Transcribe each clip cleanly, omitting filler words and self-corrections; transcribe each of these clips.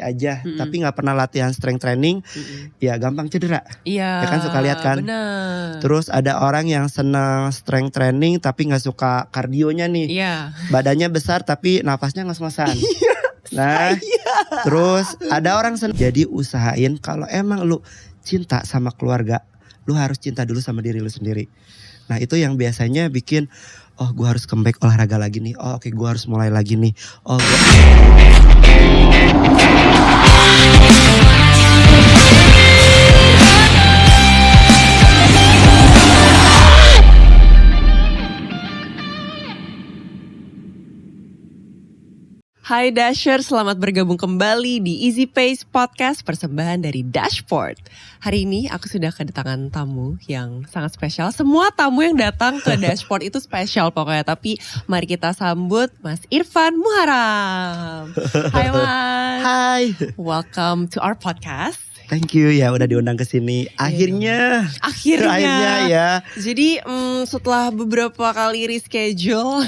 aja, tapi nggak pernah latihan strength training, ya gampang cedera. Iya, Ya kan suka lihat kan. bener. Terus ada orang yang senang strength training tapi nggak suka kardionya nih. Iya. Badannya besar tapi nafasnya ngos-ngosan. Nah, terus ada orang jadi usahain kalau emang lu cinta sama keluarga, lu harus cinta dulu sama diri lu sendiri. Nah itu yang biasanya bikin, oh gue harus comeback olahraga lagi nih. Oh oke, gue harus mulai lagi nih. Oh Hai Dasher, selamat bergabung kembali di Easy Pace Podcast persembahan dari Dashboard. Hari ini aku sudah kedatangan tamu yang sangat spesial. Semua tamu yang datang ke Dashboard itu spesial pokoknya. Tapi mari kita sambut Mas Irfan Muharram. Hai Mas. Hai. Welcome to our podcast. Thank you ya udah diundang ke sini. Akhirnya ya. Jadi setelah beberapa kali reschedule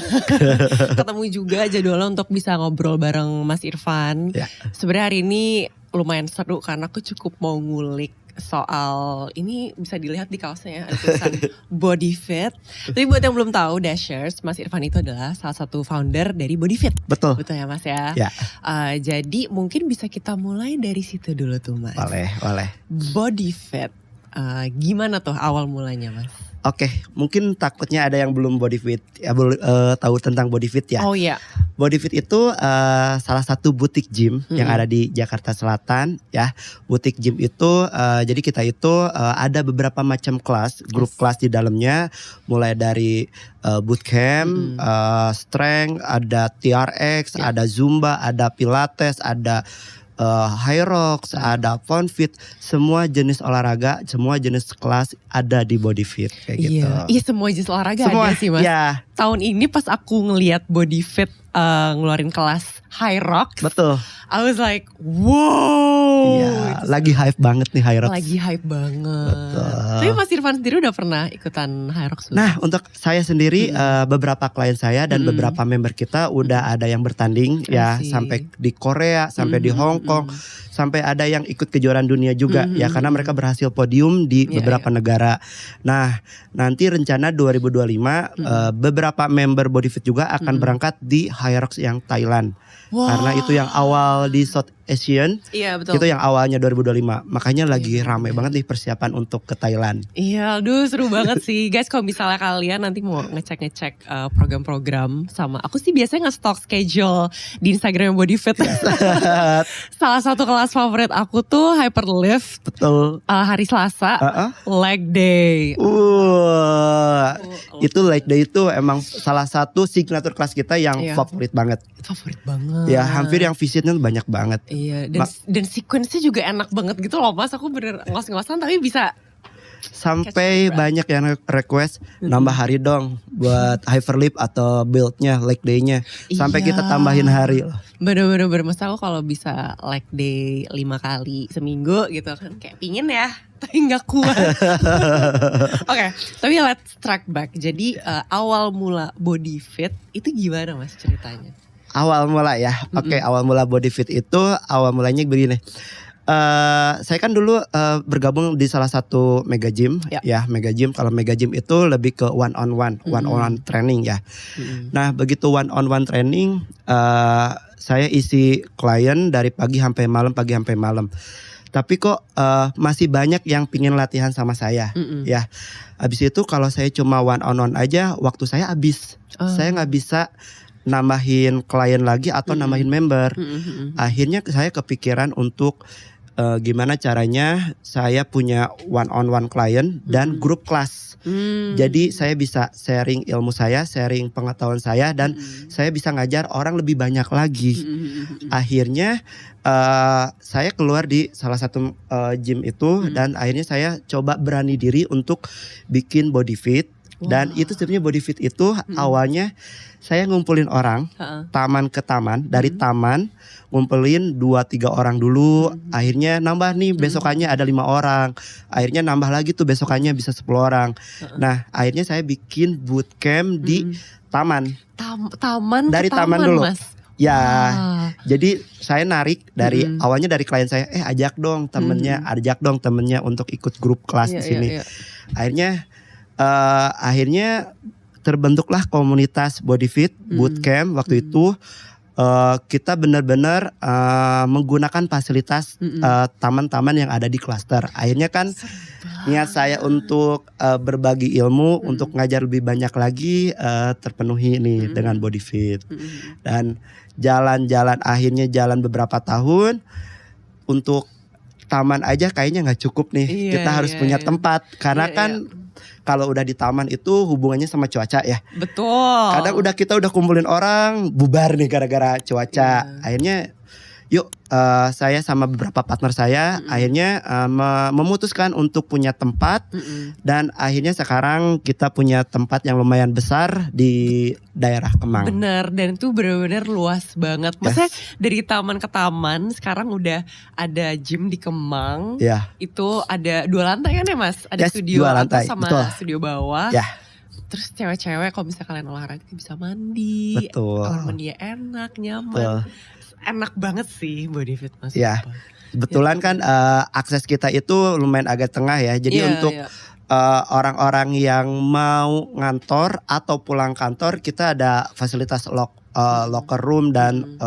ketemu juga jadwalnya untuk bisa ngobrol bareng Mas Irfan. Ya. Sebenarnya hari ini lumayan seru karena aku cukup mau ngulik soal ini, bisa dilihat di kaosnya ya, ada tulisan Body Fit. Tapi buat yang belum tahu Dashers, Mas Irfan itu adalah salah satu founder dari Body Fit. Betul. Betul ya Mas ya. Ya. Jadi mungkin bisa kita mulai dari situ dulu tuh Mas. Boleh. Body Fit, gimana tuh awal mulanya Mas? Oke, mungkin takutnya ada yang belum body fit, ya belum tahu tentang body fit ya. Oh iya. Body fit itu salah satu butik gym yang ada di Jakarta Selatan ya. Butik gym itu jadi kita itu ada beberapa macam kelas, grup kelas di dalamnya, mulai dari bootcamp, strength, ada TRX, ada Zumba, ada Pilates, ada High Rocks, ada Pound Fit, semua jenis olahraga, semua jenis kelas ada di Body Fit kayak gitu. Iya semua jenis olahraga Semua, ada sih Mas. ya. Tahun ini pas aku ngelihat Body Fit ngeluarin kelas High Rocks, Betul. I was like, wow. Iya, lagi hype banget nih High Rocks. Lagi hype banget. Betul. Tapi Mas Irfan sendiri udah pernah ikutan High Rocks? Nah untuk saya sendiri beberapa klien saya dan beberapa member kita udah ada yang bertanding ya, sampai di Korea, sampai di Hong Kong, sampai ada yang ikut kejuaraan dunia juga ya, karena mereka berhasil podium di beberapa negara. Nah nanti rencana 2025 beberapa member Body Fit juga akan berangkat di High Rocks yang Thailand. Wow. Karena itu yang awal di South Asian. Iya betul. Itu yang awalnya 2025. Makanya lagi ramai banget nih persiapan untuk ke Thailand. Iya, aduh seru banget sih. Guys, kalau misalnya kalian nanti mau ngecek program-program sama aku sih biasanya nge-stalk schedule di Instagram Body Fit. Salah satu kelas favorit aku tuh Hyperlift. Betul. Hari Selasa, leg day. Itu leg day itu emang salah satu signature kelas kita yang favorit banget. Favorit banget. Ya, hampir yang visitnya banyak banget. Iya, dan sequence-nya juga enak banget gitu loh Mas. Aku bener ngos-ngosan tapi bisa. Sampai banyak yang request nambah hari dong buat hyperlift atau build-nya, leg day-nya. Sampai kita tambahin hari. Bener-bener Mas, aku kalau bisa leg day 5 kali seminggu gitu kan kayak pingin ya. Tapi gak kuat. Oke, tapi let's track back. Jadi awal mula Body Fit itu gimana Mas ceritanya? Awal mula ya, oke, awal mula Body Fit itu awal mulanya begini. Saya kan dulu bergabung di salah satu mega gym, ya mega gym. Kalau mega gym itu lebih ke one on one training ya. Nah begitu one on one training, saya isi klien dari pagi sampai malam. Tapi kok masih banyak yang pingin latihan sama saya, ya. Habis itu kalau saya cuma one on one aja, waktu saya habis. Saya nggak bisa nambahin klien lagi atau nambahin member. Akhirnya saya kepikiran untuk gimana caranya saya punya one on one klien dan grup kelas. Jadi saya bisa sharing ilmu saya, sharing pengetahuan saya, dan saya bisa ngajar orang lebih banyak lagi. Akhirnya saya keluar di salah satu gym itu dan akhirnya saya coba berani diri untuk bikin Body Fit. Dan itu sebenarnya Body Fit itu awalnya saya ngumpulin orang taman ke taman, dari taman ngumpulin 2-3 orang dulu, akhirnya nambah nih besokannya ada 5 orang, akhirnya nambah lagi tuh besokannya bisa 10 orang. Nah akhirnya saya bikin bootcamp di taman. Taman dari ke taman dulu. Mas. Ya, Ah. jadi saya narik dari awalnya dari klien saya, ajak dong temennya untuk ikut grup kelas Iya, di sini. iya, iya. Akhirnya terbentuklah komunitas Body Fit Bootcamp waktu itu. Kita benar-benar menggunakan fasilitas taman-taman yang ada di klaster. Akhirnya kan niat saya untuk berbagi ilmu, untuk ngajar lebih banyak lagi terpenuhi nih dengan Body Fit. Dan akhirnya jalan beberapa tahun untuk taman aja kayaknya nggak cukup nih. Iya, Kita harus iya, punya iya. tempat karena Iya, kan kalau udah di taman itu hubungannya sama cuaca ya. Betul. Kadang kita udah kumpulin orang bubar nih gara-gara cuaca. Iya. Akhirnya yuk saya sama beberapa partner saya akhirnya memutuskan untuk punya tempat. Dan akhirnya sekarang kita punya tempat yang lumayan besar di daerah Kemang. Bener, dan itu benar-benar luas banget. Maksudnya dari taman ke taman sekarang udah ada gym di Kemang. Ya. Itu ada 2 lantai kan ya Mas? Ada Yes, studio 2 atas lantai, sama betul. studio bawah. Ya. Terus cewek-cewek kalau misalnya kalian olahraga bisa mandi. Betul. Kamar mandinya enak, nyaman. Betul. Enak banget sih Body Fit Mas. Ya. Kebetulan kan akses kita itu lumayan agak tengah ya. Jadi untuk orang-orang yang mau ngantor atau pulang kantor, kita ada fasilitas locker room dan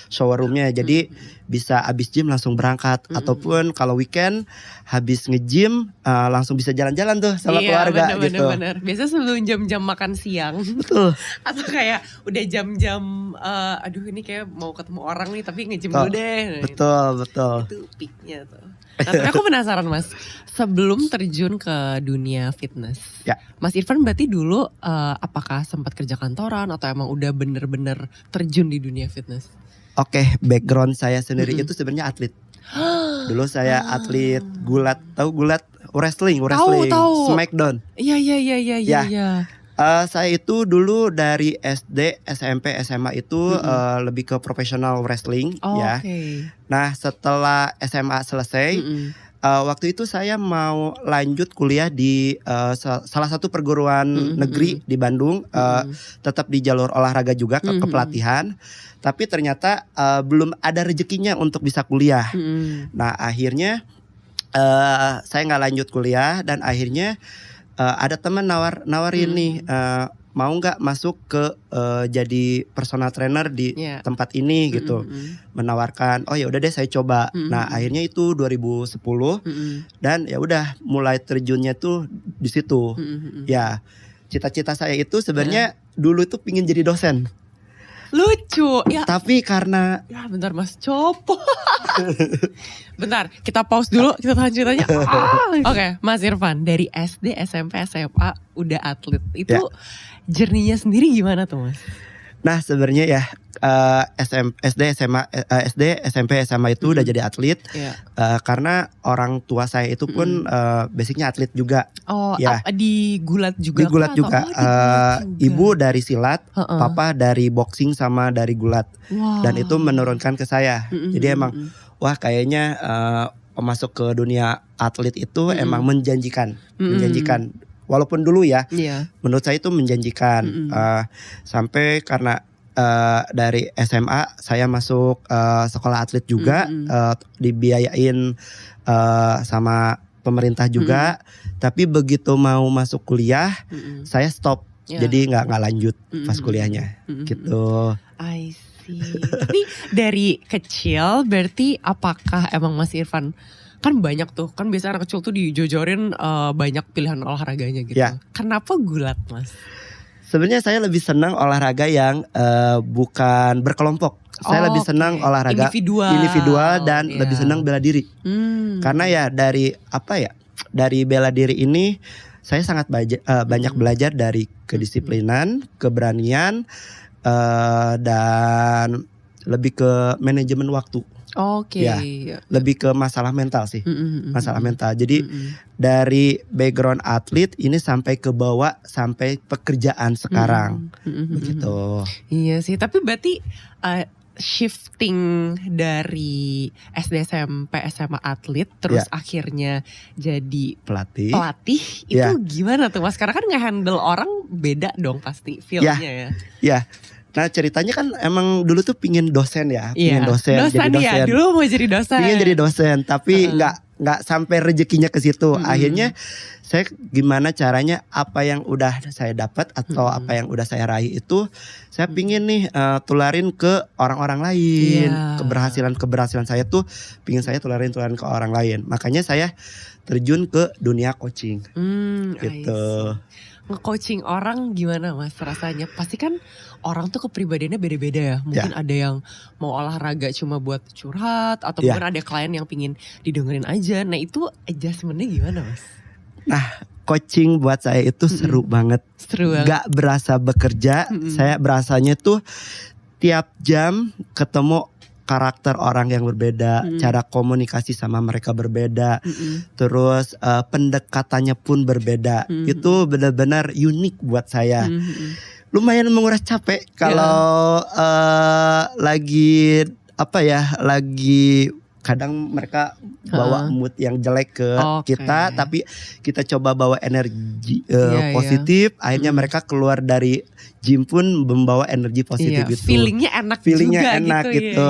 shower roomnya. Jadi bisa habis gym langsung berangkat, ataupun kalau weekend habis nge-gym langsung bisa jalan-jalan tuh sama keluarga gitu. Bener. Biasanya sebelum jam-jam makan siang. Betul. Atau kayak udah jam-jam aduh ini kayak mau ketemu orang nih tapi nge-gym dulu deh. Betul. Itu peaknya tuh. Nah, tapi aku penasaran Mas, sebelum terjun ke dunia fitness, Mas Irfan berarti dulu apakah sempat kerja kantoran atau emang udah bener-bener terjun di dunia fitness? Oke, background saya sendiri itu sebenarnya atlet. Dulu saya atlet gulat, tahu gulat? Wrestling, Tahu. Smackdown. Iya. Saya itu dulu dari SD, SMP, SMA itu lebih ke profesional wrestling ya. Nah setelah SMA selesai, waktu itu saya mau lanjut kuliah di salah satu perguruan negeri di Bandung, tetap di jalur olahraga juga ke pelatihan. Tapi ternyata belum ada rezekinya untuk bisa kuliah. Nah akhirnya saya nggak lanjut kuliah dan akhirnya ada teman nawarin nih mau nggak masuk ke jadi personal trainer di tempat ini gitu. Menawarkan, oh ya udah deh saya coba. Nah akhirnya itu 2010 dan ya udah mulai terjunnya tuh di situ. Ya cita-cita saya itu sebenarnya dulu itu pingin jadi dosen. Lucu ya. Tapi karena bentar Mas Copo. Bentar kita pause dulu, kita tahan ceritanya. Oke, Mas Irfan dari SD, SMP, SMA udah atlet. Itu journey-nya sendiri gimana tuh Mas? Nah sebenarnya ya SD, SMP, SMA itu udah jadi atlet karena orang tua saya itu pun basicnya atlet juga. Oh ya. Di gulat juga? Di gulat juga. Ibu dari silat, papa dari boxing sama dari gulat. Dan itu menurunkan ke saya. Jadi emang wah kayaknya masuk ke dunia atlet itu emang menjanjikan. Walaupun dulu ya, menurut saya itu menjanjikan. Sampai karena dari SMA saya masuk sekolah atlet juga, dibiayain sama pemerintah juga. Tapi begitu mau masuk kuliah, saya stop. Jadi nggak lanjut pas kuliahnya, gitu. I see. Tapi dari kecil berarti apakah emang Mas Irfan kan banyak tuh, kan biasa anak kecil tuh dijojorin banyak pilihan olahraganya gitu. Kenapa gulat Mas? Sebenarnya saya lebih senang olahraga yang bukan berkelompok. Saya lebih senang olahraga individual dan lebih senang bela diri. Karena ya dari bela diri ini saya sangat banyak belajar dari kedisiplinan, keberanian, dan lebih ke manajemen waktu. Lebih ke masalah mental sih, masalah mental. Jadi dari background atlet ini sampai ke bawah sampai pekerjaan sekarang, begitu. Iya sih, tapi berarti shifting dari SD, SMP, SMA atlet terus akhirnya jadi pelatih itu gimana tuh Mas? Karena kan nge-handle orang beda dong pasti feel-nya ya. Nah ceritanya kan emang dulu tuh pingin dosen ya, Iya. pingin dosen, jadi dosen. Ya, dulu mau jadi dosen. Pingin jadi dosen, tapi nggak sampai rezekinya ke situ. Akhirnya saya gimana caranya apa yang udah saya dapat atau apa yang udah saya raih itu saya pingin nih tularin ke orang-orang lain. Keberhasilan saya tuh pingin saya tularin ke orang lain. Makanya saya terjun ke dunia coaching. Gitu. Nge-coaching orang gimana Mas rasanya? Pasti kan orang tuh kepribadiannya beda-beda ya. Mungkin ada yang mau olahraga cuma buat curhat. Atau mungkin ada klien yang pingin didengerin aja. Nah itu adjustmentnya gimana Mas? Nah coaching buat saya itu seru banget. Seru banget. Gak berasa bekerja. Saya berasanya tuh tiap jam ketemu karakter orang yang berbeda, cara komunikasi sama mereka berbeda, terus pendekatannya pun berbeda. Itu benar-benar unik buat saya. Lumayan menguras capek kalau lagi lagi kadang mereka bawa mood yang jelek ke kita, tapi kita coba bawa energi positif. Akhirnya mereka keluar dari gym pun membawa energi positif gitu. Feelingnya enak gitu.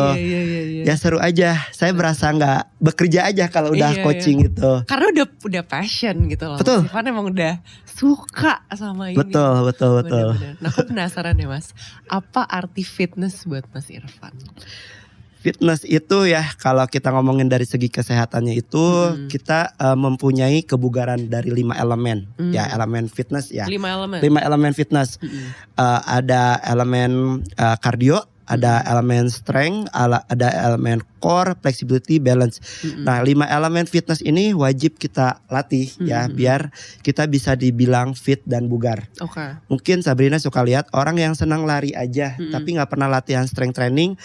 Ya seru aja. Saya berasa nggak bekerja aja kalau udah coaching gitu. Karena udah passion gitu loh. Betul. Mas Irfan emang udah suka sama ini. Betul. Bener-bener. Nah aku penasaran ya Mas, apa arti fitness buat Mas Irfan? Fitness itu ya kalau kita ngomongin dari segi kesehatannya itu kita mempunyai kebugaran dari 5 elemen. Ya elemen fitness ya. 5 elemen. 5 elemen fitness. Ada elemen kardio, ada elemen strength, ada elemen core, flexibility, balance. Nah 5 elemen fitness ini wajib kita latih ya biar kita bisa dibilang fit dan bugar. Mungkin Sabrina suka lihat orang yang senang lari aja tapi gak pernah latihan strength training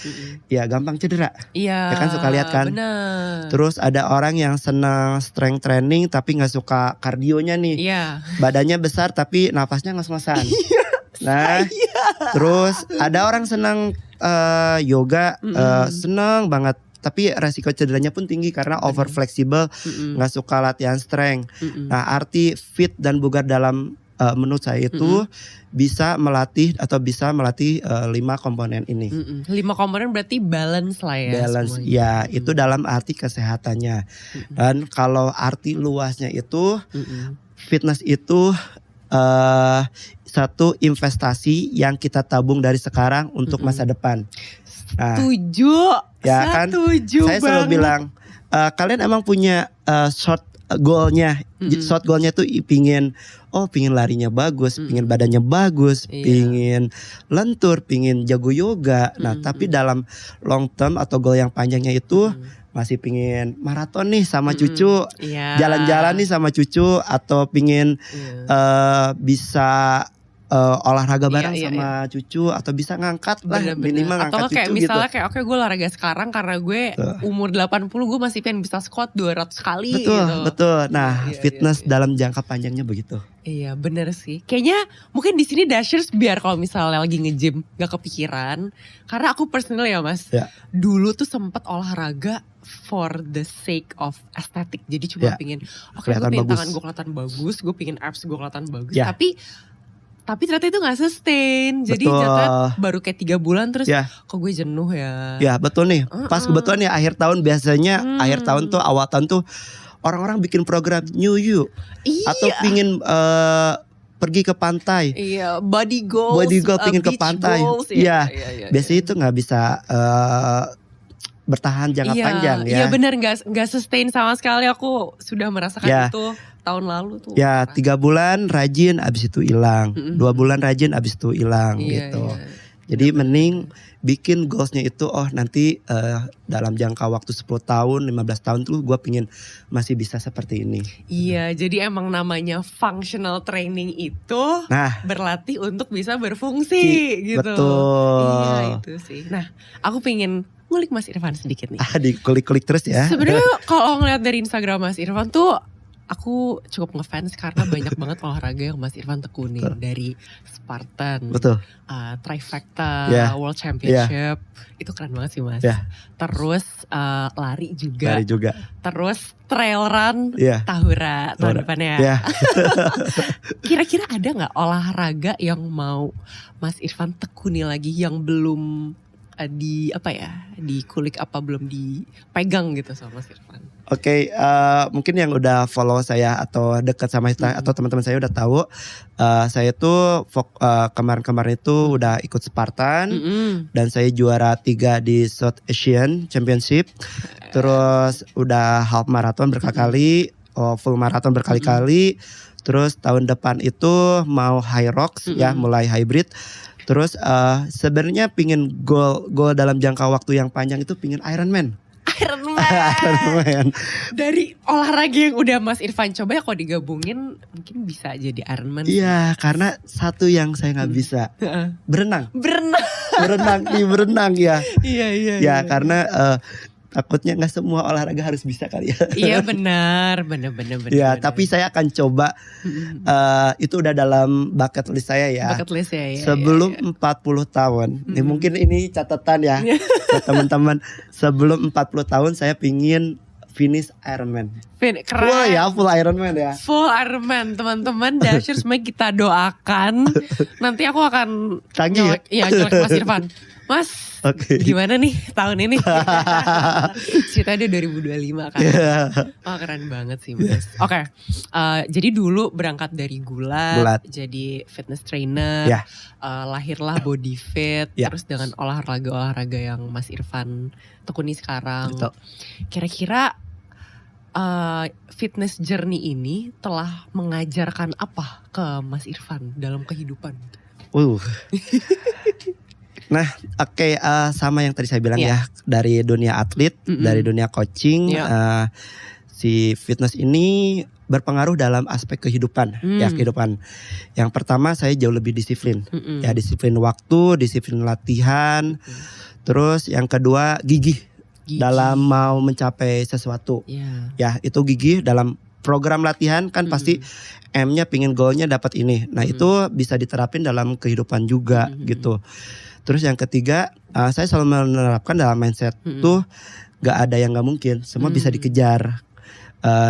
ya gampang cedera. Iya. Ya kan suka lihat kan. Bener. Terus ada orang yang senang strength training tapi gak suka kardionya nih. Iya. Badannya besar tapi nafasnya ngos-ngosan. Nah, terus ada orang senang yoga, senang banget, tapi resiko cederanya pun tinggi karena over fleksibel, nggak suka latihan strength. Nah, arti fit dan bugar dalam menurut saya itu bisa melatih 5 komponen ini. 5 komponen berarti balance lah ya. Balance, ya itu dalam arti kesehatannya. Dan kalau arti luasnya itu fitness itu satu investasi yang kita tabung dari sekarang untuk masa depan. Nah, setuju. Saya selalu bilang kalian emang punya short goalnya. Short goalnya tuh pingin larinya bagus, pingin badannya bagus, pingin lentur, pingin jago yoga. Nah tapi dalam long term atau goal yang panjangnya itu masih pingin maraton nih sama cucu, jalan-jalan nih sama cucu, atau pingin bisa olahraga bareng sama cucu, atau bisa ngangkat lah minimal ngangkat atau cucu kayak misalnya gitu. kayak oke gue olahraga sekarang karena gue umur 80 gue masih pengen bisa squat 200 kali Betul. Nah fitness dalam jangka panjangnya begitu. Iya bener sih. Kayaknya mungkin di sini Dashers biar kalau misalnya lagi nge-gym gak kepikiran. Karena aku personal ya Mas, dulu tuh sempet olahraga for the sake of aesthetic. Jadi cuma pingin gue pengen tangan gue kelihatan bagus, gue pingin abs gue kelihatan bagus. Tapi ternyata itu gak sustain. Jadi jatuhnya baru kayak 3 bulan terus kok gue jenuh ya. Ya betul nih. Pas kebetulan ya akhir tahun biasanya akhir tahun tuh awal tahun tuh orang-orang bikin program New You. Atau pingin pergi ke pantai. Iya, body goal pingin ke pantai. Iya. Biasanya itu gak bisa bertahan jangka panjang ya. Iya benar, gak sustain sama sekali. Aku sudah merasakan itu tahun lalu tuh. Ya 3 bulan rajin abis itu hilang. 2 bulan rajin abis itu hilang gitu. Jadi mending bikin goalsnya itu nanti dalam jangka waktu 10 tahun 15 tahun tuh gue pingin masih bisa seperti ini. Iya, jadi emang namanya functional training itu berlatih untuk bisa berfungsi gitu. Betul. Iya itu sih. Nah aku pengen ngulik Mas Irfan sedikit nih. Dikulik-kulik terus ya. Sebenarnya kalau ngeliat dari Instagram Mas Irfan tuh aku cukup ngefans karena banyak banget olahraga yang Mas Irfan tekunin. Dari Spartan, Betul. Trifecta, Yeah. World Championship, itu keren banget sih Mas. Yeah. Terus lari juga. Lari juga. Terus trail run, Yeah. Tahura tahun depannya. Yeah. Kira-kira ada nggak olahraga yang mau Mas Irfan tekuni lagi yang belum dikulik apa belum dipegang gitu sama Mas Irfan? Oke, mungkin yang udah follow saya atau dekat sama saya atau teman-teman saya udah tahu, saya tuh kemarin-kemarin itu udah ikut Spartan dan saya juara 3 di South Asian Championship. Terus udah half marathon berkali-kali, full marathon berkali-kali. Terus tahun depan itu mau high rocks ya, mulai hybrid. Terus sebenarnya pingin goal dalam jangka waktu yang panjang itu pingin Ironman. Ironman. Dari olahraga yang udah Mas Irfan coba ya kalau digabungin mungkin bisa jadi Ironman. Iya, karena satu yang saya nggak bisa, berenang ya. Iya. Ya karena takutnya nggak semua olahraga harus bisa kali ya. Iya benar. Ya, tapi saya akan coba. Itu udah dalam bucket list saya ya. Bucket list ya. Sebelum 40 tahun. Mungkin ini catatan ya buat teman-teman. Sebelum 40 tahun saya pingin finish Ironman. Keren. Full Ironman ya. Full Ironman, teman-teman. Dashers, mari kita doakan. Nanti aku akan Canggih nyolek Mas Irfan. Mas, gimana nih tahun ini? Cerita dia 2025 kan. Oh keren banget sih Mas. Oke, jadi dulu berangkat dari gulat. Jadi fitness trainer. Lahirlah Body Fit. Terus dengan olahraga yang Mas Irfan tekuni sekarang. Betul. Kira-kira fitness journey ini telah mengajarkan apa ke Mas Irfan dalam kehidupan? Nah, sama yang tadi saya bilang ya, dari dunia atlet, dari dunia coaching, si fitness ini berpengaruh dalam aspek kehidupan, ya kehidupan. Yang pertama saya jauh lebih disiplin, ya disiplin waktu, disiplin latihan, terus yang kedua gigih dalam mau mencapai sesuatu, ya itu gigih dalam program latihan kan pasti M-nya pingin goalnya dapat ini, nah itu bisa diterapin dalam kehidupan juga gitu. Terus yang ketiga, saya selalu menerapkan dalam mindset tuh gak ada yang gak mungkin, semua bisa dikejar.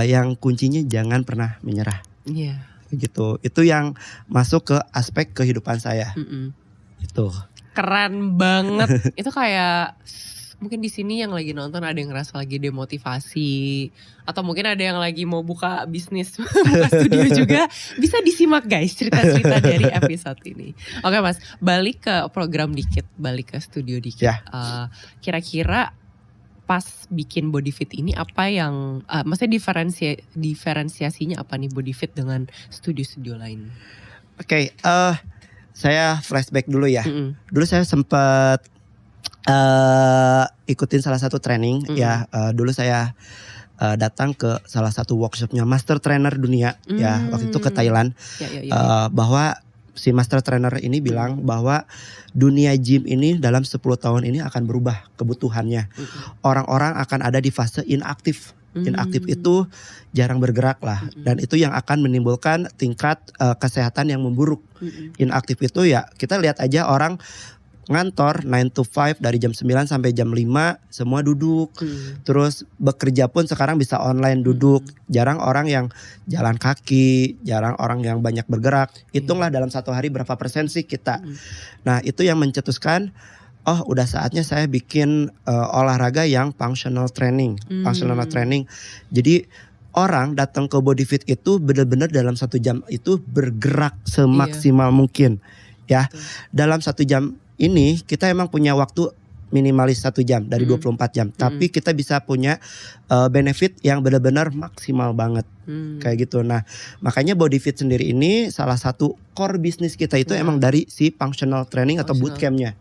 Yang kuncinya jangan pernah menyerah. Gitu. Itu yang masuk ke aspek kehidupan saya. Itu. Keren banget. Itu kayak mungkin di sini yang lagi nonton ada yang ngerasa lagi demotivasi atau mungkin ada yang lagi mau buka bisnis, buka studio juga, bisa disimak guys cerita-cerita dari episode ini. Oke Mas, balik ke program dikit, balik ke studio dikit. Kira-kira pas bikin Body Fit ini apa yang, maksudnya diferensiasinya apa nih Body Fit dengan studio-studio lain? Saya flashback dulu ya. Dulu saya sempat ikutin salah satu training ya. Dulu saya datang ke salah satu workshopnya master trainer dunia ya, waktu itu ke Thailand. Bahwa si master trainer ini bilang bahwa dunia gym ini dalam 10 tahun ini akan berubah kebutuhannya. Orang-orang akan ada di fase inaktif. Inaktif itu jarang bergerak lah, dan itu yang akan menimbulkan tingkat kesehatan yang memburuk. Inaktif itu ya kita lihat aja orang ngantor 9 to 5 dari jam 9 sampai jam 5 semua duduk. Terus bekerja pun sekarang bisa online duduk. Jarang orang yang jalan kaki, jarang orang yang banyak bergerak. Hitunglah dalam satu hari berapa persen sih kita. Nah itu yang mencetuskan, oh udah saatnya saya bikin olahraga yang functional training. Functional training. Jadi orang datang ke Body Fit itu benar-benar dalam 1 jam itu bergerak semaksimal mungkin. Ya, dalam 1 jam ini kita emang punya waktu minimalis 1 jam dari 24 jam. Tapi kita bisa punya benefit yang benar-benar maksimal banget. Kayak gitu. Nah makanya Body Fit sendiri ini salah satu core bisnis kita itu emang dari si functional training atau bootcampnya.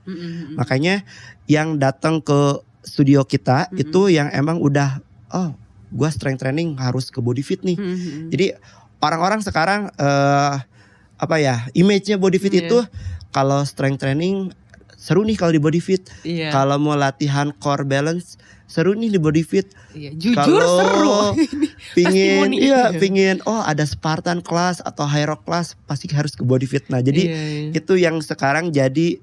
Makanya yang datang ke studio kita itu yang emang udah, oh gue strength training harus ke Body Fit nih. Jadi orang-orang sekarang image-nya Body Fit itu kalau strength training seru nih kalau di body fit. Iya. Kalau mau latihan core balance, seru nih di body fit. Iya, jujur Kalau seru. pingin Testimoni. pingin ada Spartan class atau High Rock class, pasti harus ke body fit. Nah jadi itu yang sekarang jadi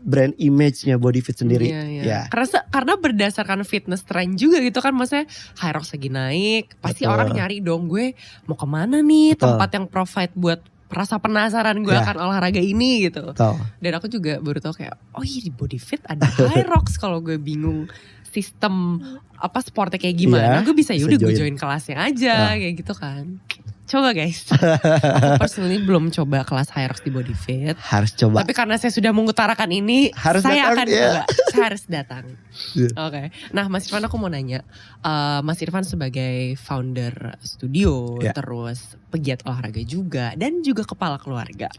brand image-nya body fit sendiri. Iya. Karena berdasarkan fitness trend juga gitu kan, maksudnya High Rock lagi naik, pasti Betul. orang nyari dong, gue mau kemana nih, Betul. tempat yang provide buat rasa penasaran gue akan olahraga ini gitu. Betul. Dan aku juga baru tahu kayak, oh iya di body fit ada High Rocks. Kalau gue bingung sistem sportnya kayak gimana, gue bisa yaudah gue join kelasnya aja kayak gitu kan. Coba guys, aku personally belum coba kelas High Rocks di body fit. Harus coba. Tapi karena saya sudah mengutarakan ini, saya akan coba. Saya harus datang. Oke. Nah Mas Irfan, aku mau nanya, Mas Irfan sebagai founder studio, terus pegiat olahraga juga, dan juga kepala keluarga.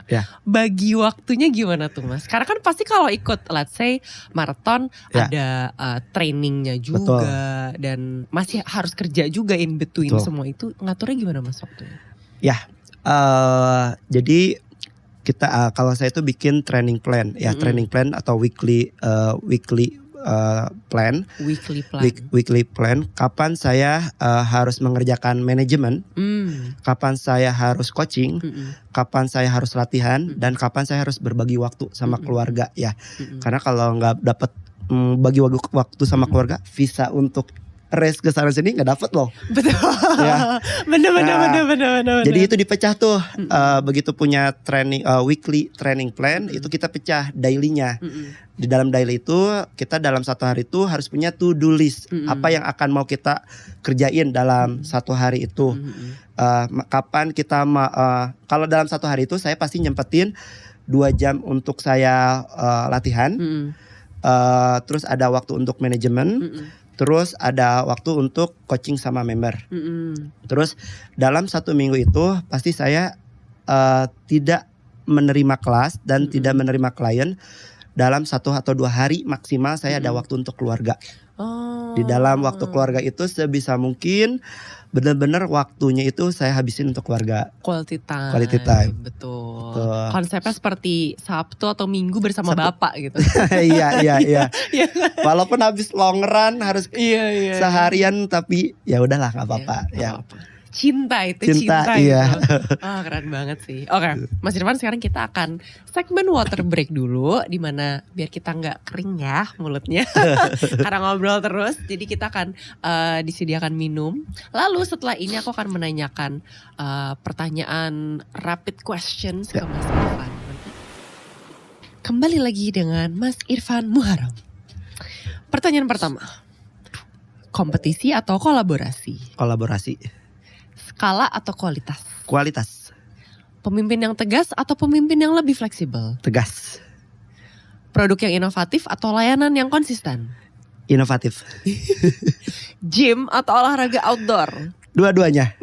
Bagi waktunya gimana tuh Mas? Karena kan pasti kalau ikut let's say maraton ada trainingnya juga. Betul. Dan masih harus kerja juga in between. Betul. Semua itu ngaturnya gimana Mas waktunya? Ya, jadi kita kalau saya tuh bikin training plan training plan atau weekly plan. Weekly plan. Kapan saya harus mengerjakan manajemen, kapan saya harus coaching, kapan saya harus latihan, dan kapan saya harus berbagi waktu sama keluarga ya. Karena kalau nggak dapat bagi waktu sama keluarga, visa untuk race ke sana sini nggak dapet loh. Betul. Ya. Bener. Jadi itu dipecah tuh. Begitu punya training weekly training plan, itu kita pecah daily-nya. Di dalam daily itu kita dalam satu hari itu harus punya to do list. Apa yang akan mau kita kerjain dalam satu hari itu. Kapan kita kalau dalam satu hari itu saya pasti nyempetin 2 jam untuk saya latihan. Terus ada waktu untuk manajemen. Terus ada waktu untuk coaching sama member. Terus dalam 1 minggu itu pasti saya tidak menerima kelas dan tidak menerima klien. Dalam 1 atau 2 hari maksimal saya ada waktu untuk keluarga. Di dalam waktu keluarga itu sebisa mungkin benar-benar waktunya itu saya habisin untuk keluarga. Quality time. Betul. Konsepnya seperti Sabtu atau Minggu bersama Bapak gitu. Iya. Walaupun habis long run harus seharian, tapi ya udahlah nggak apa-apa. Cinta iya. Gitu. Keren banget sih. Oke, Mas Irfan, sekarang kita akan segmen water break dulu, dimana biar kita nggak kering ya mulutnya karena ngobrol terus. Jadi kita akan disediakan minum. Lalu setelah ini aku akan menanyakan pertanyaan rapid questions ke Mas Irfan. Kembali lagi dengan Mas Irfan Muharram. Pertanyaan pertama, kompetisi atau kolaborasi? Kolaborasi. Skala atau kualitas? Kualitas. Pemimpin yang tegas atau pemimpin yang lebih fleksibel? Tegas. Produk yang inovatif atau layanan yang konsisten? Inovatif. Gym atau olahraga outdoor? Dua-duanya.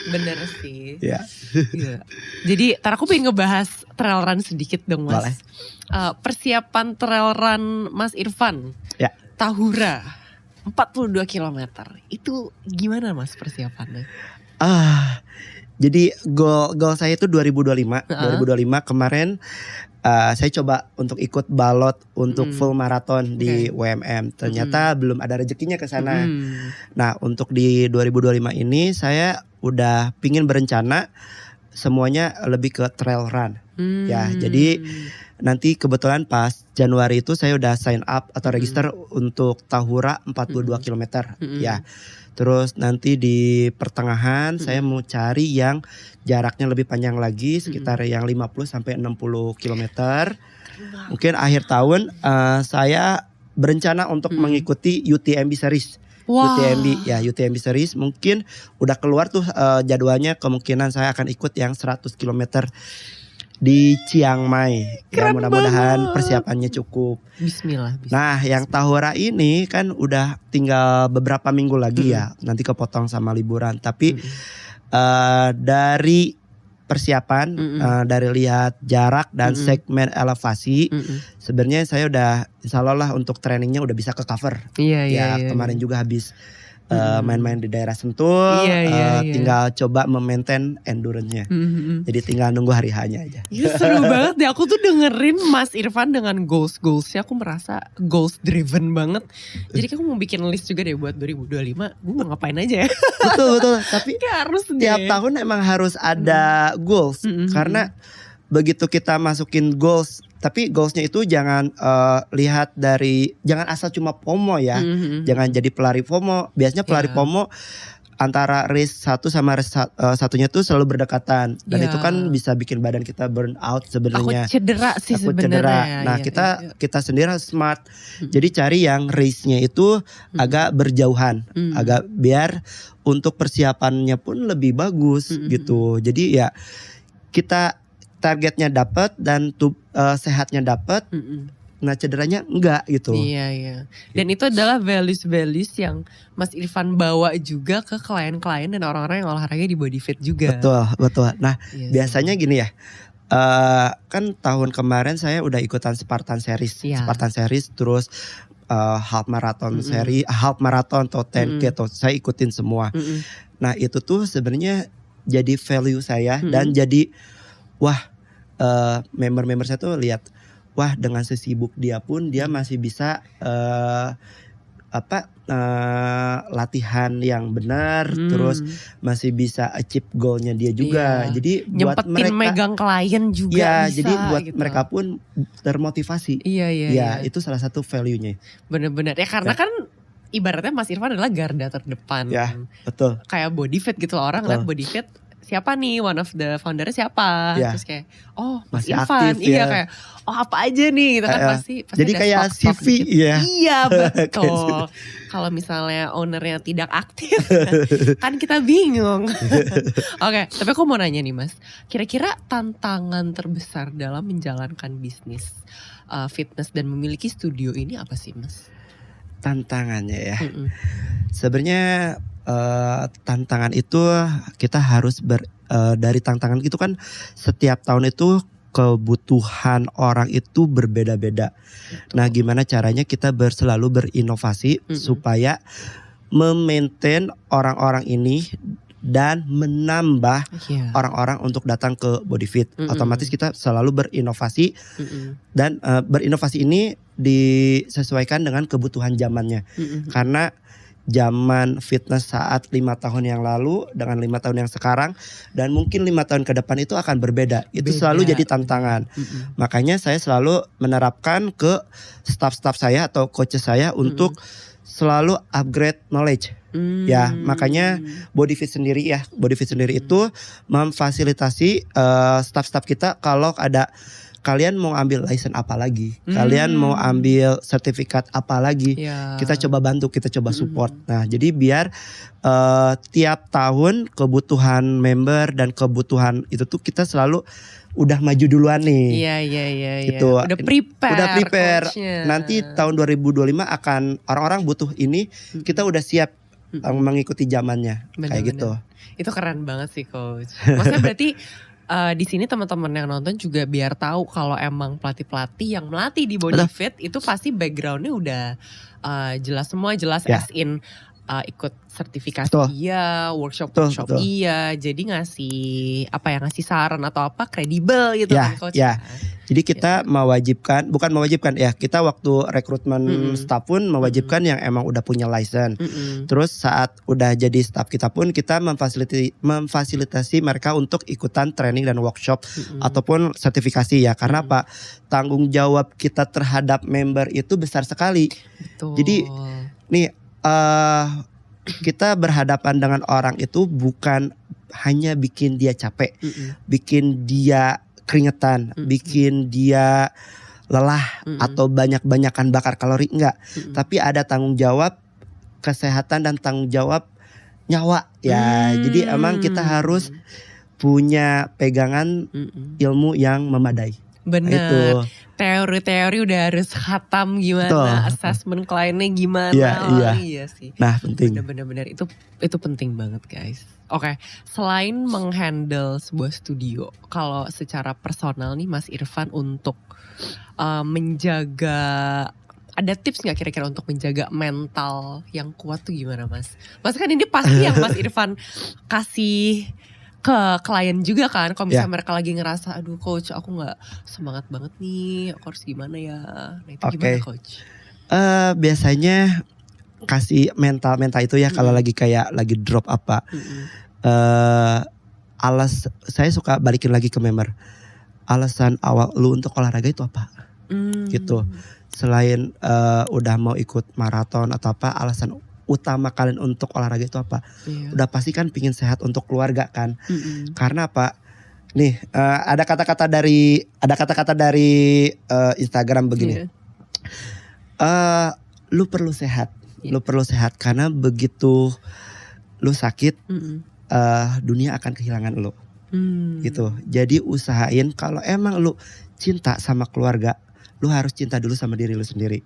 Bener sih. Ya. Jadi ntar aku pengen ngebahas trail run sedikit dong Mas. Boleh. Persiapan trail run Mas Irfan. Ya. Tahura. 42 km. Itu gimana Mas persiapannya? Jadi goal saya itu 2025. 2025 kemarin saya coba untuk ikut balot untuk full marathon di WMM. Ternyata belum ada rezekinya ke sana. Nah, untuk di 2025 ini saya udah pingin berencana semuanya lebih ke trail run. Ya, jadi nanti kebetulan pas Januari itu saya udah sign up atau register untuk Tahura 42 km ya. Terus nanti di pertengahan saya mau cari yang jaraknya lebih panjang lagi, sekitar yang 50 sampai 60 km. Mungkin akhir tahun saya berencana untuk mengikuti UTMB series. Wow. UTMB series mungkin udah keluar tuh jadwalnya, kemungkinan saya akan ikut yang 100 km di Chiang Mai. Ya, mudah-mudahan persiapannya cukup. Bismillah. Nah, yang Tahura ini kan udah tinggal beberapa minggu lagi ya, nanti kepotong sama liburan. Tapi dari persiapan, dari lihat jarak dan segmen elevasi, sebenarnya saya udah insya Allah lah untuk trainingnya udah bisa ke cover. Iya. Kemarin juga habis main-main di daerah Sentul, Iya. tinggal coba memaintain endurance-nya. Jadi tinggal nunggu hari hanya aja. Itu seru banget deh. Aku tuh dengerin Mas Irfan dengan goalsnya. Aku merasa goals driven banget. Jadi aku mau bikin list juga deh buat 2025. Gue mau ngapain aja ya. Betul. Tapi Harus deh. tiap tahun emang harus ada goals. Karena begitu kita masukin goals, tapi goalsnya itu jangan lihat dari, jangan asal cuma FOMO ya. Jangan jadi pelari FOMO. Biasanya pelari FOMO antara race satu sama race satunya tuh selalu berdekatan. Dan itu kan bisa bikin badan kita burn out sebenarnya. Aku cedera sih sebenarnya. Nah kita sendiri harus smart. Jadi cari yang race-nya itu agak berjauhan. Agak biar untuk persiapannya pun lebih bagus gitu. Jadi ya kita targetnya dapat dan sehatnya dapat. Nah cederanya enggak gitu. Iya. Dan itu adalah values yang Mas Irfan bawa juga ke klien-klien dan orang-orang yang olahraga di body fit juga. Betul. Nah biasanya gini ya. Kan tahun kemarin saya udah ikutan Spartan Series. Spartan Series terus half marathon half marathon atau 10K saya ikutin semua. Nah itu tuh sebenarnya jadi value saya dan jadi member-member saya tuh lihat, wah dengan sesibuk dia pun dia masih bisa latihan yang benar, terus masih bisa achieve goalnya dia juga. Jadi buat nyempetin mereka megang klien juga bisa. Jadi buat gitu. mereka pun termotivasi. Iya. Itu salah satu value-nya. Bener-bener ya karena kan ibaratnya Mas Irfan adalah garda terdepan. Ya betul. Kayak body fit gitu loh, orang lihat body fit. Siapa nih one of the foundernya siapa? Terus kayak Mas masih Irfan. aktif, iya kayak apa aja nih gitu kan pasti jadi kayak CV ya. Iya betul. Kalau misalnya ownernya tidak aktif kan kita bingung. Oke, tapi aku mau nanya nih Mas, kira-kira tantangan terbesar dalam menjalankan bisnis fitness dan memiliki studio ini apa sih Mas? Tantangannya ya. Sebenarnya tantangan itu kita harus dari tantangan itu kan setiap tahun itu kebutuhan orang itu berbeda-beda. Nah, gimana caranya kita selalu berinovasi supaya memaintain orang-orang ini dan menambah orang-orang untuk datang ke body fit. Otomatis kita selalu berinovasi dan berinovasi ini disesuaikan dengan kebutuhan zamannya. Karena zaman fitness saat 5 tahun yang lalu dengan 5 tahun yang sekarang dan mungkin 5 tahun ke depan itu akan berbeda. Itu selalu jadi tantangan. Makanya saya selalu menerapkan ke staff-staff saya atau coaches saya untuk selalu upgrade knowledge. Ya, makanya body fit sendiri itu memfasilitasi staff-staff kita kalau ada kalian mau ambil license apa lagi, kalian mau ambil sertifikat apa lagi, kita coba bantu, kita coba support. Nah, jadi biar tiap tahun kebutuhan member dan kebutuhan itu tuh kita selalu udah maju duluan nih. Iya. Gitu. Udah prepare. Nanti tahun 2025 akan orang-orang butuh ini, kita udah siap mengikuti zamannya. Kayak gitu. Itu keren banget sih coach. Maksudnya berarti di sini teman-teman yang nonton juga biar tahu kalau emang pelatih-pelatih yang melatih di body fit itu pasti backgroundnya udah jelas semua, jelas as in ikut sertifikasi workshop iya, jadi ngasih saran atau apa kredibel gitu kan coach. Jadi kita bukan mewajibkan ya, kita waktu rekrutmen staff pun mewajibkan yang emang udah punya license. Terus saat udah jadi staff kita pun kita memfasilitasi mereka untuk ikutan training dan workshop ataupun sertifikasi ya. Karena apa? Tanggung jawab kita terhadap member itu besar sekali. Betul. Jadi nih kita berhadapan dengan orang itu bukan hanya bikin dia capek, bikin dia keringetan, bikin dia lelah atau banyak-banyakan bakar kalori, enggak. Tapi ada tanggung jawab kesehatan dan tanggung jawab nyawa ya. Jadi emang kita harus punya pegangan ilmu yang memadai. Bener. Teori-teori udah harus khatam gimana, assessment kliennya gimana. Iya sih. Nah, penting. Bener-bener itu penting banget guys. Oke, selain menghandle sebuah studio, kalau secara personal nih Mas Irfan untuk menjaga ada tips nggak kira-kira untuk menjaga mental yang kuat tuh gimana Mas? Mas kan ini pasti yang Mas Irfan kasih ke klien juga kan, kalau misalnya mereka lagi ngerasa aduh coach aku nggak semangat banget nih, aku harus gimana ya? Nah itu gimana coach? Biasanya kasih mental itu ya kalau lagi kayak lagi drop apa. Saya suka balikin lagi ke member. Alasan awal lu untuk olahraga itu apa? Gitu. Selain udah mau ikut maraton atau apa, alasan utama kalian untuk olahraga itu apa? Udah pasti kan pingin sehat untuk keluarga kan. Karena apa? Nih ada kata-kata dari Instagram begini. Lu perlu sehat. Lu perlu sehat karena begitu lu sakit, dunia akan kehilangan lu. Gitu. Jadi usahain kalau emang lu cinta sama keluarga, lu harus cinta dulu sama diri lu sendiri.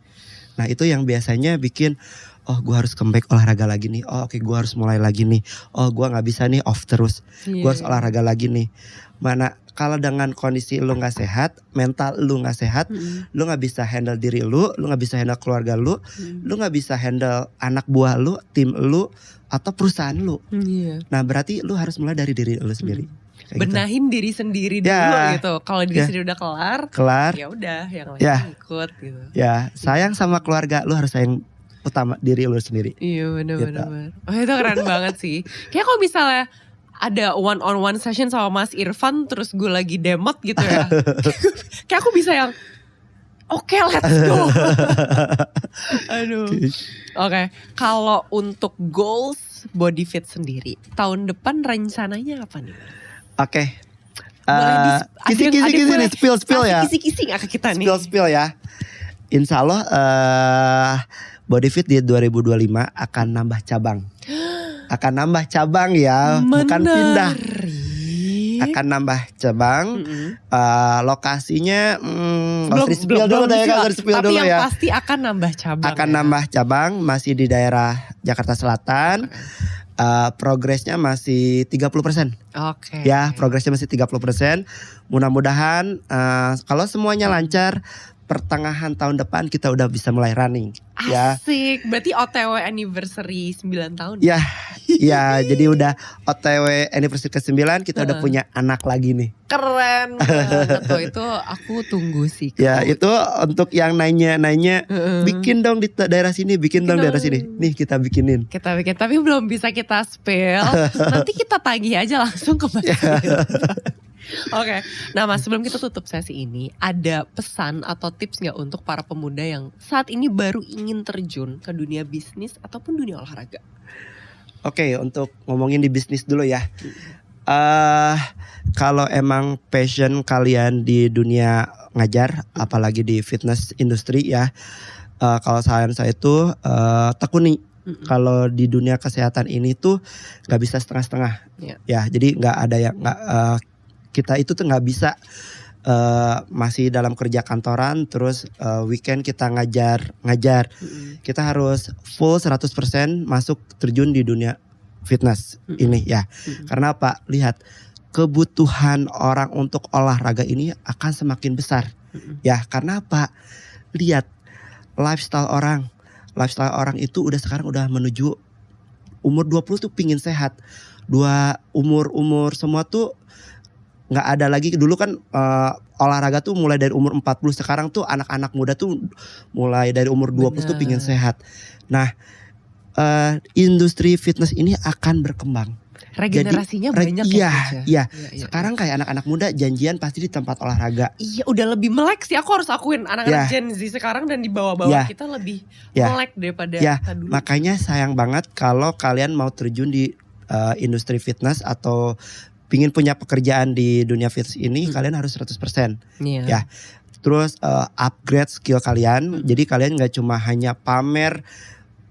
Nah itu yang biasanya bikin, oh gue harus comeback olahraga lagi nih. Oh oke, gue harus mulai lagi nih. Oh gue gak bisa nih off terus. Gue harus olahraga lagi nih. Mana kalau dengan kondisi lu gak sehat, mental lu gak sehat, lu gak bisa handle diri lu gak bisa handle keluarga lu gak bisa handle anak buah lu, tim lu, atau perusahaan lu. Nah berarti lu harus mulai dari diri lu sendiri. Benahin diri sendiri dulu gitu. Kalau diri sendiri udah kelar, ya udah yang lain ikut gitu. Ya, sayang sama keluarga, lu harus sayang utama diri lu sendiri. Iya benar-benar. Oh itu keren banget sih. Kayak kalau misalnya ada one on one session sama Mas Irfan terus gue lagi demot gitu ya. Kayak aku bisa yang oke, let's go. Aduh. Oke, kalau untuk goals body fit sendiri, tahun depan rencananya apa nih? Oke. Kisi-kisi nih, spill ya. Kisi-kisi gak ke kita nih? Spill ya. Insya Allah body fit di 2025 akan nambah cabang. Akan nambah cabang ya, bukan pindah. Akan nambah cabang. Lokasinya spill dulu deh, tapi yang pasti akan nambah cabang. Akan nambah cabang, masih di daerah Jakarta Selatan. Progresnya masih 30%. Ya, progresnya masih 30%. Mudah-mudahan kalau semuanya lancar, pertengahan tahun depan kita udah bisa mulai running. Asik, berarti OTW anniversary 9 tahun. Ya, jadi udah OTW anniversary ke-9 kita udah punya anak lagi nih. Keren banget tuh, itu aku tunggu sih. Ya itu untuk yang nanya-nanya, bikin dong di daerah sini, bikin dong daerah sini. Nih kita bikinin. Kita bikin, tapi belum bisa kita spill. Nanti kita tagih aja langsung ke Mas. Oke, nah Mas sebelum kita tutup sesi ini, ada pesan atau tips gak untuk para pemuda yang saat ini baru ingin terjun ke dunia bisnis ataupun dunia olahraga? Oke, untuk ngomongin di bisnis dulu ya. Kalau emang passion kalian di dunia ngajar, apalagi di fitness industry ya, kalau saya itu tekuni. Kalau di dunia kesehatan ini tuh nggak bisa setengah-setengah, ya. Jadi nggak ada yang kita itu tuh nggak bisa masih dalam kerja kantoran terus weekend kita ngajar. Kita harus full 100% masuk terjun di dunia fitness ini ya. Karena apa? Lihat, kebutuhan orang untuk olahraga ini akan semakin besar. Ya, karena apa? Lihat lifestyle orang itu sekarang udah menuju umur 20 tuh pingin sehat. Umur semua tuh nggak ada lagi. Dulu kan olahraga tuh mulai dari umur 40, sekarang tuh anak-anak muda tuh mulai dari umur 20 tuh pingin sehat. Nah, industri fitness ini akan berkembang. Regenerasinya banyak ya. Sekarang kayak anak-anak muda janjian pasti di tempat olahraga. Iya, udah lebih melek sih, aku harus akuin anak-anak Gen Z sekarang dan di bawah-bawah kita lebih melek daripada dulu. Makanya sayang banget kalau kalian mau terjun di industri fitness atau pingin punya pekerjaan di dunia fitness ini, kalian harus 100%. Ya. Terus upgrade skill kalian. Jadi kalian gak cuma hanya pamer,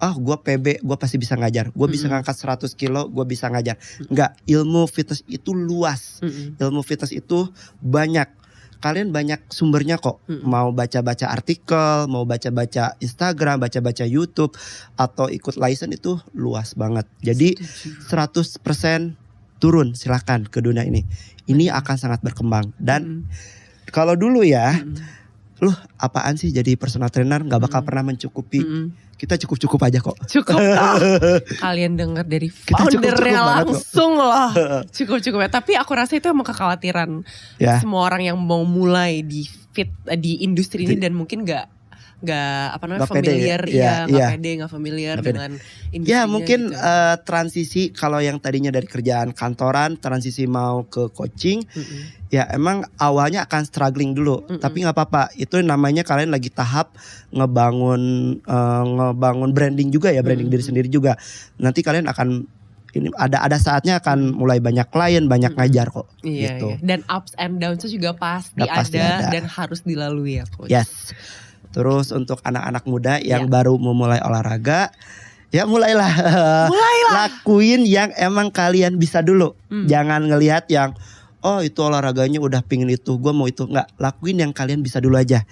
gue PB, gue pasti bisa ngajar. Gue bisa ngangkat 100 kilo, gue bisa ngajar. Enggak, ilmu fitness itu luas. Ilmu fitness itu banyak. Kalian banyak sumbernya kok. Mau baca-baca artikel, mau baca-baca Instagram, baca-baca YouTube, atau ikut license itu luas banget. Jadi 100% turun silahkan ke dunia ini. Ini akan sangat berkembang. Dan kalau dulu ya, lu apaan sih jadi personal trainer, gak bakal pernah mencukupi. Kita cukup-cukup aja kok. Cukup kalian dengar dari Kita foundernya cukup-cukup langsung loh. Cukup-cukup ya. Tapi aku rasa itu emang kekhawatiran semua orang yang mau mulai di industri ini dan mungkin gak familiar gak familiar dengan industri. Ya mungkin gitu. Transisi kalau yang tadinya dari kerjaan kantoran transisi mau ke coaching, ya emang awalnya akan struggling dulu, tapi nggak apa-apa. Itu namanya kalian lagi tahap ngebangun branding juga ya, branding diri sendiri juga. Nanti kalian akan ini ada saatnya akan mulai banyak klien, banyak ngajar kok. Iya, gitu. iya. Dan ups and downs juga pasti ada dan harus dilalui ya coach. Yes. Terus untuk anak-anak muda yang baru memulai olahraga, ya mulailah lakuin yang emang kalian bisa dulu. Jangan ngelihat yang itu olahraganya udah pingin itu, gue mau itu. Nggak, lakuin yang kalian bisa dulu aja.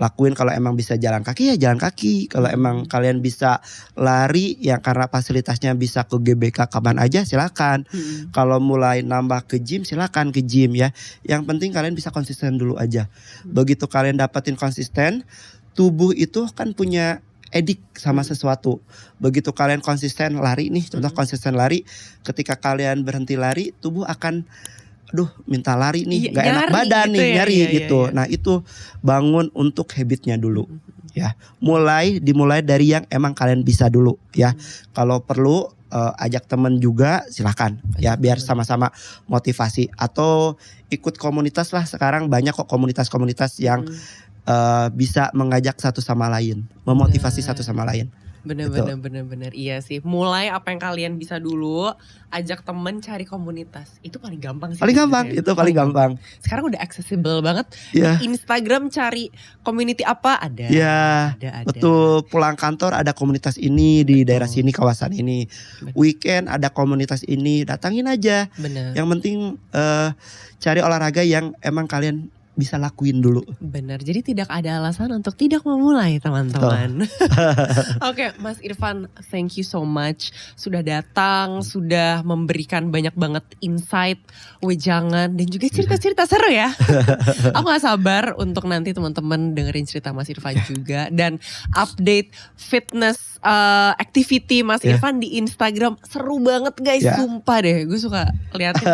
Lakuin kalau emang bisa jalan kaki ya jalan kaki. Kalau emang kalian bisa lari yang karena fasilitasnya bisa ke GBK kapan aja silakan. Kalau mulai nambah ke gym silakan ke gym ya. Yang penting kalian bisa konsisten dulu aja. Begitu kalian dapetin konsisten, tubuh itu kan punya edik sama sesuatu. Begitu kalian konsisten lari nih, contoh konsisten lari, ketika kalian berhenti lari, tubuh akan minta lari nih, gak enak badan gitu nih, nyari gitu. Nah itu bangun untuk habitnya dulu ya. Dimulai dari yang emang kalian bisa dulu ya. Kalau perlu ajak temen juga silakan ya, biar sama-sama motivasi. Atau ikut komunitas lah, sekarang banyak kok komunitas-komunitas yang bisa mengajak satu sama lain, memotivasi satu sama lain. Bener iya sih. Mulai apa yang kalian bisa dulu, ajak temen, cari komunitas. Itu paling gampang sih. Paling gampang. Sekarang udah accessible banget. Yeah. Di Instagram cari community apa ada. Ada. Betul, pulang kantor ada komunitas ini di daerah sini, kawasan ini. Weekend ada komunitas ini, datangin aja. Bener. Yang penting cari olahraga yang emang kalian bisa lakuin dulu. Benar, jadi tidak ada alasan untuk tidak memulai teman-teman. Oke, Mas Irfan, thank you so much sudah datang, sudah memberikan banyak banget insight, wejangan dan juga cerita-cerita seru ya. Aku gak sabar untuk nanti teman-teman dengerin cerita Mas Irfan juga dan update fitness activity Mas Irfan di Instagram. Seru banget guys, sumpah deh, gue suka liatin.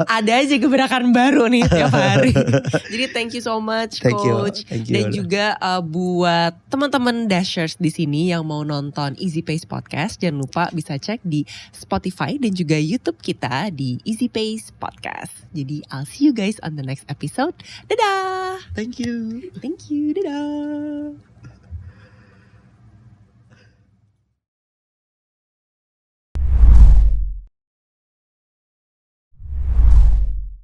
Ada aja gebrakan baru nih tiap hari. Jadi thank you so much coach. Thank you. Dan juga buat teman-teman Dashers di sini yang mau nonton Easy Pace Podcast, jangan lupa bisa cek di Spotify dan juga YouTube kita di Easy Pace Podcast. Jadi I'll see you guys on the next episode. Dadah. Thank you. Dadah.